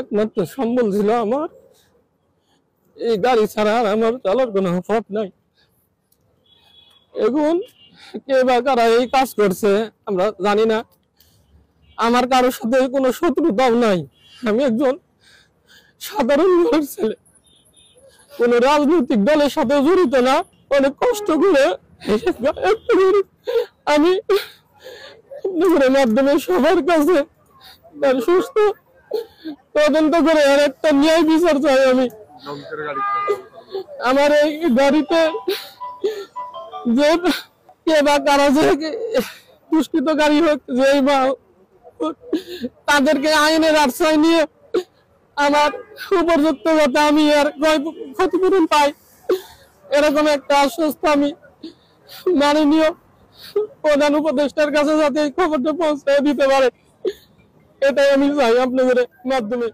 একমাত্র সম্বল ছিল আমার, এই গাড়ি ছাড়া আর আমার চলার কোনো পথ নাই। এখন কে বা কারা এই কাজ করছে আমরা জানি না। আমার কারোর সাথে কোনো শত্রুতাও নাই, আমি একজন সাধারণ ছেলে, কোন রাজনৈতিক দলের সাথে জড়িত না। অনেক কষ্ট করে আমি আপনাদের মাধ্যমে সবার কাছে তার সুস্থ তদন্ত করে আর একটা ন্যায় বিচার চাই। আমি আমার এই গাড়িতে যে কে বা কারা যে দুষ্কৃত গাড়ি হোক, যে বা তাদেরকে আইনের আশ্রয় নিয়ে আমার উপযুক্ত যাতে আমি আর ক্ষতিপূরণ পাই, এরকম একটা আশ্বস্ত আমি মাননীয় প্রধান উপদেষ্টার কাছে যাতে এই খবরটা পৌঁছে দিতে পারে, এটাই আমি চাই আপনাদের মাধ্যমে।